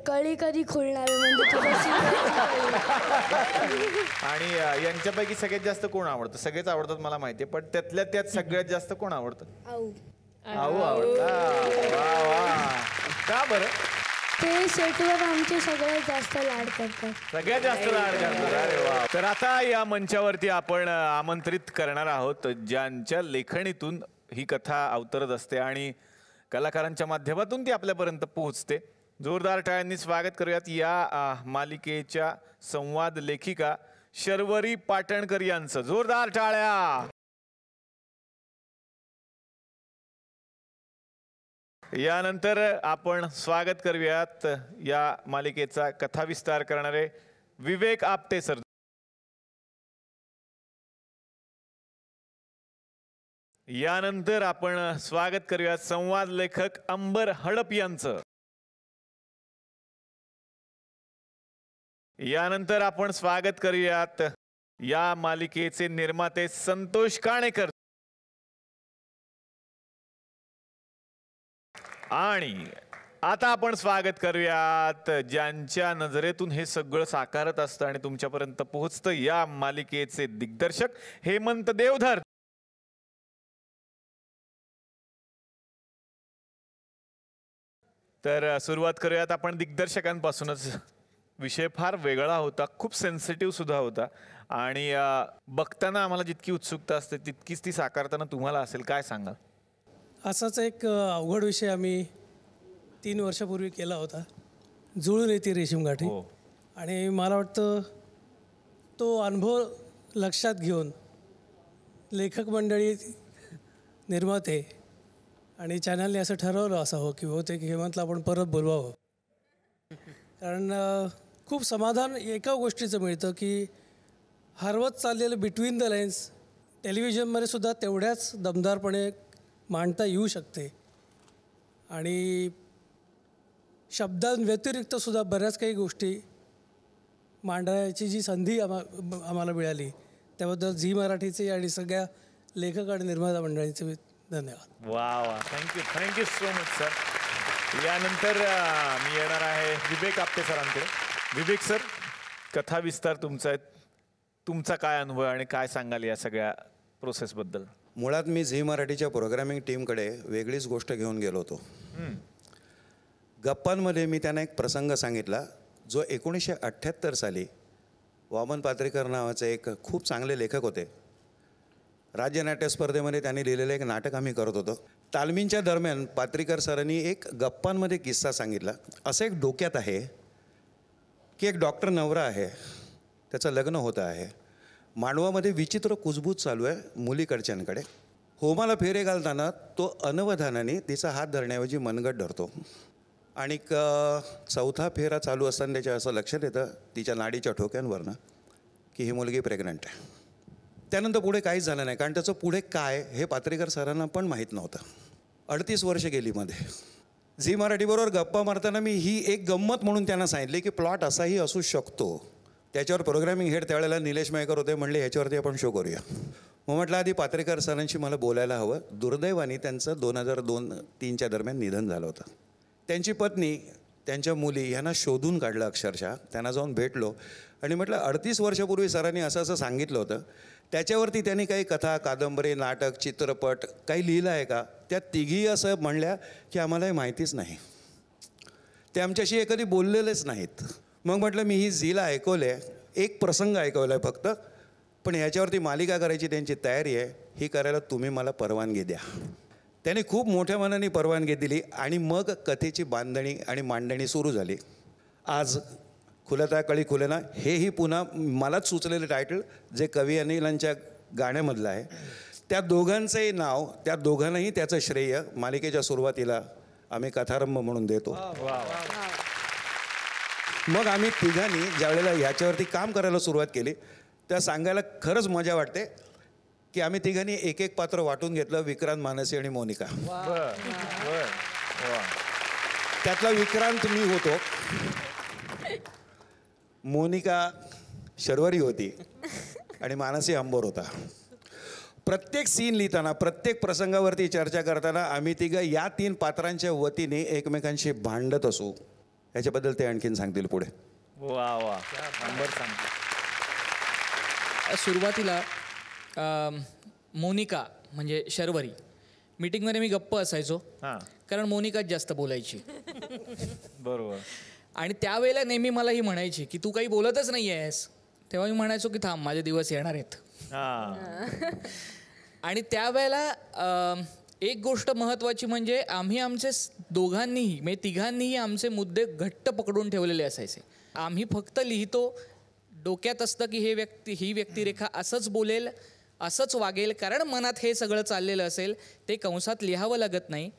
कळी कधी खुलणार, म्हणजे आणि यांच्यापैकी सगळ्यात जास्त कोण आवडतं? सगळेच आवडतात मला माहिती आहे, पण त्यातल्या त्यात सगळ्यात जास्त कोण आवडतं? आऊ. आऊ आवडतं. वा वा. का बरं? ते सेटवर आमचे सगळ्यात जास्त लाड करतात. सगळ्यात जास्त लाड करतात. अरे वा. तर आता या मंचावरती आपण आमंत्रित करणार आहोत ज्यांच्या लेखणीतून ही कथा अवतरत असते आणि कलाकारांच्या माध्यमातून ती आपल्यापर्यंत पोहोचते. जोरदार टाळ्यांनी स्वागत करूयात या मालिकेच्या संवाद लेखिका शर्वरी पाटणकर यांचं. जोरदार टाळ्या. यानंतर आपण स्वागत करूयात या मालिकेचा कथाविस्तार करणारे विवेक आपटे सर. यानंतर आपण स्वागत करूयात संवाद लेखक अंबर हडप यांचं. यानंतर आपण स्वागत करूयात या मालिकेचे निर्माते संतोष काणेकर. आणि आता आपण स्वागत करूयात ज्यांच्या नजरेतून हे सगळं साकारत असतं आणि तुमच्यापर्यंत पोहोचतं, या मालिकेचे दिग्दर्शक हेमंत देवधर. तर सुरुवात करूयात आपण दिग्दर्शकांपासूनच. विषय फार वेगळा होता, खूप सेन्सिटिव्ह सुद्धा होता आणि बघताना आम्हाला जितकी उत्सुकता असते तितकीच ती साकारताना तुम्हाला असेल. काय सांगाल? असाच एक अवघड विषय आम्ही 3 वर्षापूर्वी केला होता, जुळून येते रेशीमगाठी. आणि मला वाटतं तो अनुभव लक्षात घेऊन लेखक मंडळी, निर्माते आणि चॅनलने असं ठरवलं असावं की बहुतेक हेमंतला आपण परत बोलवावं. कारण खूप समाधान एका गोष्टीचं मिळतं की हरवत चाललेलं बिटवीन द लाईन्स टेलिव्हिजनमध्ये सुद्धा तेवढ्याच दमदारपणे मांडता येऊ शकते आणि शब्दांव्यतिरिक्त सुद्धा बऱ्याच काही गोष्टी मांडण्याची जी संधी आम्हाला मिळाली त्याबद्दल झी मराठीचे आणि सगळ्या लेखक आणि निर्माता मंडळींचे धन्यवाद. वा वा. Thank you so much sir. यानंतर मी येणार आहे विवेक आपटे सरांकडे. विवेक सर, कथा विस्तार तुमचा आहे. तुमचा काय अनुभव आणि काय सांगाल या सगळ्या प्रोसेसबद्दल? मुळात मी झी मराठीच्या प्रोग्रामिंग टीमकडे वेगळीच गोष्ट घेऊन गेलो होतो. गप्पांमध्ये मी त्यांना एक प्रसंग सांगितला जो 1978 साली वामन पात्रेकर नावाचे एक खूप चांगले लेखक होते. राज्य नाट्य स्पर्धेमध्ये त्यांनी लिहिलेलं एक नाटक आम्ही करत होतो. तालमींच्या दरम्यान पात्रेकर सरांनी एक गप्पांमध्ये किस्सा सांगितला. असं एक डोक्यात आहे की एक डॉक्टर नवरा आहे, त्याचं लग्न होतं आहे. मांडवामध्ये विचित्र कुजबूज चालू आहे मुलीकडच्यांकडे. होमाला फेरे घालताना तो अनवधानाने तिचा हात धरण्याऐवजी मनगट धरतो आणि चौथा फेरा चालू असताना त्याच्या असं लक्षात येतं तिच्या नाडीच्या ठोक्यांवरनं की ही मुलगी प्रेग्नंट आहे. त्यानंतर पुढे काहीच झालं नाही, कारण त्याचं पुढे काय हे पात्रेकर सरांना पण माहीत नव्हतं. 38 वर्ष गेली मध्ये. झी मराठीबरोबर गप्पा मारताना मी ही एक गंमत म्हणून त्यांना सांगितले की प्लॉट असाही असू शकतो. त्याच्यावर प्रोग्रामिंग हेड त्यावेळेला निलेश मयेकर होते. म्हणले ह्याच्यावरती आपण शो करूया. मग म्हटलं आधी पात्रेकर सरांशी मला बोलायला हवं. दुर्दैवाने त्यांचं 2002-03च्या दरम्यान निधन झालं होतं. त्यांची पत्नी, त्यांच्या मुली यांना शोधून काढलं अक्षरशः. त्यांना जाऊन भेटलो आणि म्हटलं 38 वर्षापूर्वी सरांनी असं असं सांगितलं होतं, त्याच्यावरती त्यांनी काही कथा, कादंबरी, नाटक, चित्रपट काही लिहिलं आहे का? त्या तिघी असं म्हणल्या की आम्हालाही माहितीच नाही, ते आमच्याशी हे कधी बोललेलेच नाहीत. मग म्हटलं मी ही झीला ऐकवले, एक प्रसंग ऐकवला आहे फक्त, पण ह्याच्यावरती मालिका करायची त्यांची तयारी आहे. ही करायला तुम्ही मला परवानगी द्या. त्यांनी खूप मोठ्या मनाने परवानगी दिली आणि मग कथेची बांधणी आणि मांडणी सुरू झाली. आज खुलता कळी खुलेना हेही पुन्हा मलाच सुचलेलं टायटल जे कवी अनिलांच्या गाण्यामधलं आहे. त्या दोघांचंही नाव, त्या दोघांनाही त्याचं श्रेय मालिकेच्या सुरुवातीला आम्ही कथारंभ म्हणून देतो. मग आम्ही तिघांनी ज्यावेळेला ह्याच्यावरती काम करायला सुरुवात केली त्या सांगायला खरंच मजा वाटते की आम्ही तिघांनी एक एक पात्र वाटून घेतलं. विक्रांत, मानसी आणि मोनिका. त्यातला विक्रांत मी होतो, मोनिका शर्वरी होती आणि मानसी अंबोर होता. प्रत्येक सीन लिहिताना, प्रत्येक प्रसंगावरती चर्चा करताना आम्ही तिघं या 3 पात्रांच्या वतीने एकमेकांशी भांडत असू. याच्याबद्दल ते आणखीन सांगतील पुढे. वा वा, अंबर सांगतो. सुरुवातीला मोनिका म्हणजे शर्वरी मीटिंगमध्ये मी गप्प असायचो, कारण मोनिकाच जास्त बोलायची. बरोबर. आणि त्यावेळेला नेहमी मला ही म्हणायची की तू काही बोलतच नाही आहेस. तेव्हा मी म्हणायचो की थांब, माझे दिवस येणार आहेत. आणि त्यावेळेला एक गोष्ट महत्त्वाची म्हणजे आम्ही आमचे दोघांनीही म्हणजे तिघांनीही आमचे मुद्दे घट्ट पकडून ठेवलेले असायचे. आम्ही फक्त लिहितो, डोक्यात असतं की ही व्यक्तिरेखा असंच बोलेल, असंच वागेल, कारण मनात हे सगळं चाललेलं असेल. ते कंसात लिहावं लागत नाही,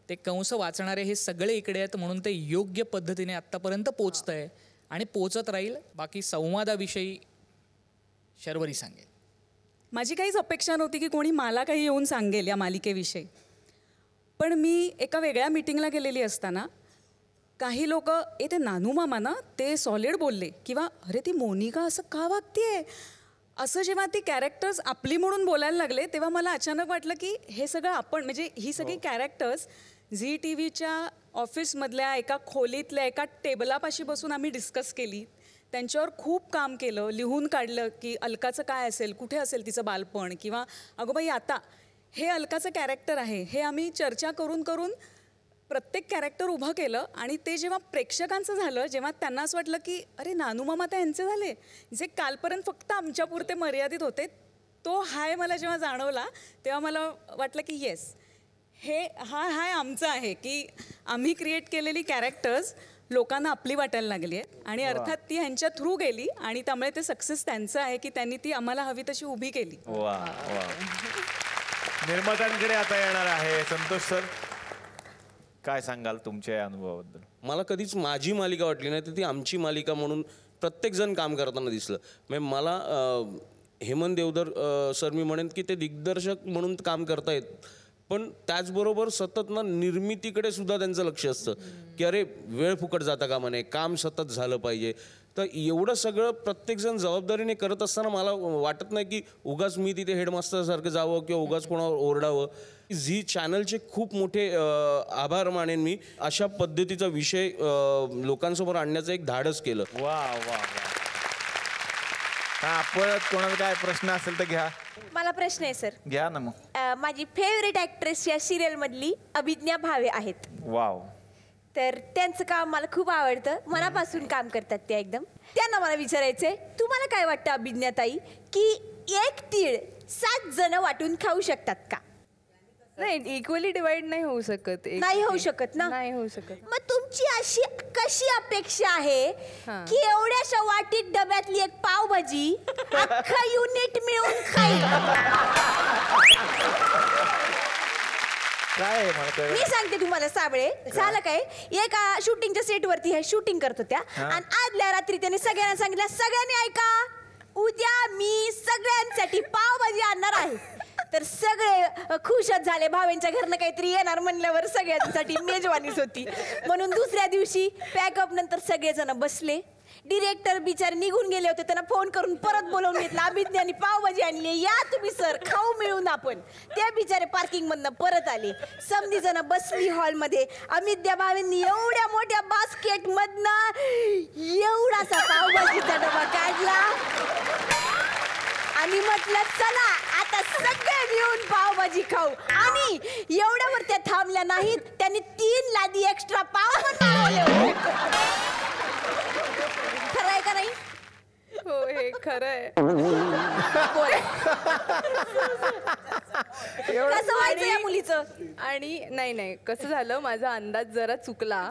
ते कंस वाचणारे हे सगळे इकडे आहेत, म्हणून ते योग्य पद्धतीने आत्तापर्यंत पोचतंय आणि पोचत राहील. बाकी संवादाविषयी शर्वरी सांगेल. माझी काहीच अपेक्षा नव्हती की कोणी मला काही येऊन सांगेल या मालिकेविषयी. पण मी एका वेगळ्या मीटिंगला गेलेली असताना काही लोक ते नानू मामा ना ते सॉलिड बोलले किंवा अरे ती मोनिका असं का वागतेय असं जेव्हा ती कॅरेक्टर्स आपली म्हणून बोलायला लागले तेव्हा मला अचानक वाटलं की हे सगळं आपण म्हणजे ही सगळी कॅरेक्टर्स झी टी व्हीच्या ऑफिसमधल्या एका खोलीतल्या एका टेबलापाशी बसून आम्ही डिस्कस केली. त्यांच्यावर खूप काम केलं, लिहून काढलं की अलकाचं काय असेल, कुठे असेल तिचं बालपण, किंवा अगं बाई आता हे अलकाचं कॅरेक्टर आहे, हे आम्ही चर्चा करून करून प्रत्येक कॅरेक्टर उभं केलं. आणि ते जेव्हा प्रेक्षकांचं झालं, जेव्हा त्यांना असं वाटलं की अरे नानू मामा तर यांचे झाले, जे कालपर्यंत फक्त आमच्यापुरते मर्यादित होते, तो हाय मला जेव्हा जाणवला तेव्हा मला वाटलं की येस, हा हाय आमचा आहे की आम्ही क्रिएट केलेली कॅरेक्टर्स लोकांना आपली वाटायला लागली आहे. आणि अर्थात ती ह्यांच्या थ्रू गेली आणि त्यामुळे ते सक्सेस त्यांचं आहे की त्यांनी ती आम्हाला हवी तशी उभी केली. निर्मात्यांकडे आता येणार आहे संतोष सर, काय सांगाल तुमच्या अनुभवाबद्दल? मला कधीच माझी मालिका वाटली नाही, तर ती आमची मालिका म्हणून प्रत्येकजण काम करताना दिसलं. म्हणजे मला हेमंत देवधर सर मी म्हणेन की ते दिग्दर्शक म्हणून काम करतायत, पण त्याचबरोबर सतत ना निर्मितीकडे सुद्धा त्यांचं लक्ष असतं की अरे वेळ फुकट जाता कामा नये, काम सतत झालं पाहिजे. तर एवढं सगळं प्रत्येकजण जबाबदारीने करत असताना मला वाटत नाही की उगाच मी तिथे हेडमास्टरसारखं जावं किंवा उगाच कोणावर ओरडावं. झी चॅनलचे खूप मोठे आभार मानेन मी, अशा पद्धतीचा विषय लोकांसमोर आणण्याचं एक धाडस केलं. वा वा. हा परत कोणाला काय प्रश्न असेल तर घ्या. मला प्रश्न आहे सर. घ्या ना मग. माझी फेवरेट ऍक्ट्रेस या सिरियल मधली अभिज्ञा भावे आहेत. वाव. तर त्यांचं काम मला खूप आवडतं, मनापासून काम करतात ते एकदम. त्यांना मला विचारायचंय, तुम्हाला काय वाटतं अभिज्ञाताई की एक तीळ 7 जण वाटून खाऊ शकतात का? नाही, इक्वली डिवाइड नाही होऊ शकत. नाही होऊ शकत ना? नाही होऊ शकत. मग तुमची अशी कशी अपेक्षा आहे की एवढ्याशा वाटीत डब्यातली एक पावभाजी अख्खा युनिट मिळून खाईल? काय मी सांगते तुम्हाला साबळे, झालं काय, एका शूटिंगच्या सेट वरती ह्या शूटिंग करत होत्या आणि आदल्या रात्री त्याने सगळ्यांना सांगितलं, सगळ्यांनी ऐका, उद्या मी सगळ्यांसाठी पावभाजी आणणार आहे. तर सगळे खुशच झाले. भावेंच्या घरनं काहीतरी येणार म्हणल्यावर सगळ्यांसाठी मेजवानीच होती. म्हणून दुसऱ्या दिवशी पॅकअप नंतर सगळेजण बसले. डिरेक्टर बिचारे निघून गेले होते, त्यांना फोन करून परत बोलवून घेतलं. अभिज्ञानी पावभाजी आणली, या तुम्ही सर खाऊ मिळून आपण. ते बिचारे पार्किंग मधनं परत आले. समधी जण बसली हॉलमध्ये. अभिज्ञा भावेंनी एवढ्या मोठ्या बास्केट मधनं एवढासा पावभाजीचा डबा काढला आणि म्हटलं चला आता सगळे मिळून पावभाजी खाऊ. आणि एवढ्यावर त्या थांबल्या नाहीत, त्यांनी 3 लादी एक्स्ट्रा पाव पण मागवले. खरं आहे का नाही? हो, हे खरं आहे. कसं व्हायचं या मुलीचं? आणि नाही कसं झालं, माझा अंदाज जरा चुकला.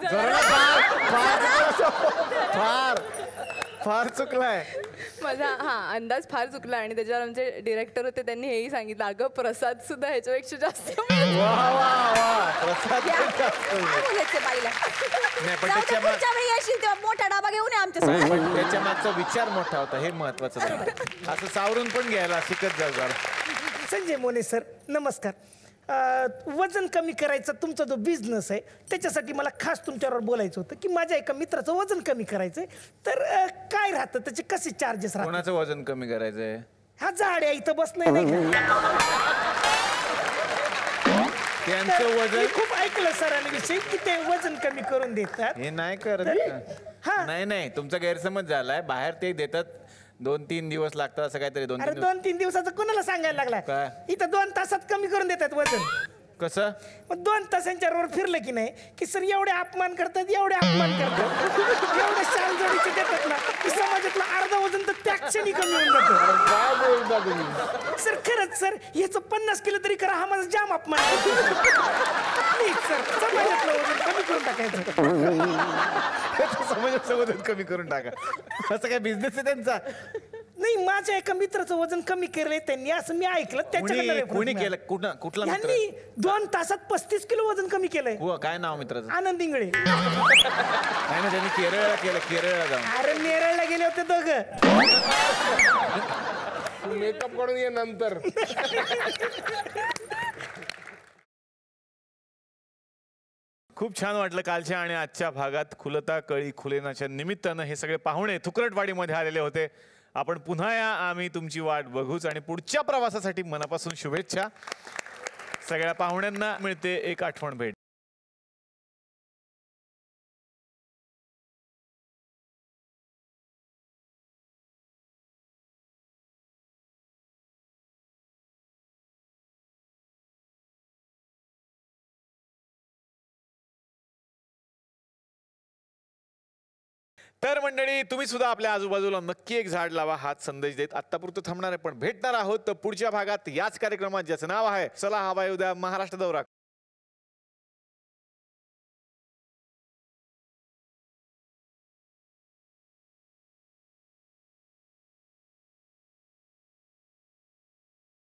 फार चुकलाय माझा. अंदाज फार चुकला आणि त्याच्यावर आमचे डिरेक्टर होते, त्यांनी हेही सांगितलं, अगं प्रसाद सुद्धा ह्याच्यापेक्षा जास्त. मोठा डाबा घेऊन आमच्या. त्याच्या मागचा विचार मोठा होता, हे महत्वाचं. असं सावरून पण घ्यायला शिकत जाऊ जरा. संजय मोने सर नमस्कार. वजन कमी करायचा तुमचा जो बिझनेस आहे त्याच्यासाठी मला खास तुमच्यावर बोलायचं होतं की माझ्या एका मित्राचं वजन कमी करायचंय. तर काय राहतं त्याचे, कसे चार्जेस राहतात? कोणाचं वजन कमी करायचंय? हा झाड आहे इथं बस नाही त्यांचं वजन खूप ऐकलं सरांविषयी की ते वजन कमी करून देतात. हे नाही करत. नाही तुमचा गैरसमज झालाय. बाहेर ते देतात, 2-3 दिवस लागतात असं काहीतरी. 2-3 दिवसाचं कोणाला सांगायला लागलाय? इथं 2 तासात कमी करून देतात वजन. कसं? मग 2 तासांच्या वर फिरलं की नाही की सर एवढे अपमान करतात, एवढे अपमान करतात, एवढे शाल जोडीचे देतात ना की समाजातलं अर्ध वजन तर त्या क्षणी कमी होऊन जातं. काय बोलता तुम्ही? सर खरंच सर, ह्याचं 50 किलो तरी करा, हा माझा जाम अपमान प्लीज सर, समाजातलं वजन कमी करून टाकायचं. समाजाचं वजन कमी करून टाका, असं काय बिझनेस आहे त्यांचा? नाही, माझ्या एका मित्राचं वजन कमी केलंय त्यांनी, असं मी ऐकलं. कोणी केलं? कुठला मित्र? 2 तासात 35 किलो वजन कमी केलंय. काय नाव मित्राचं? आनंद इंगळे. नाही ना, त्यांनी केरळला केलं. केरळला जाऊन. अरे नेरळला गेले होते दोघं. मेकअप करून ये नंतर. खूप छान वाटलं कालच्या आणि आजच्या भागात खुलता कळी खुलेनाच्या निमित्तानं हे सगळे पाहुणे थुकरटवाडीमध्ये आलेले होते. आपण पुन्हा या, आम्ही तुमची वाट बघूच आणि पुढच्या प्रवासासाठी मनापासून शुभेच्छा. सगळ्या पाहुण्यांना मिळते एक आठवण भेट. तर मंडळी, तुम्ही सुद्धा आपल्या आजूबाजूला नक्की एक झाड लावा, हाच संदेश देत आत्तापुरतं थांबणार आहे. पण भेटणार आहोत तर पुढच्या भागात याच कार्यक्रमात, ज्याचं नाव आहे चला हवा उद्या महाराष्ट्र दौरा.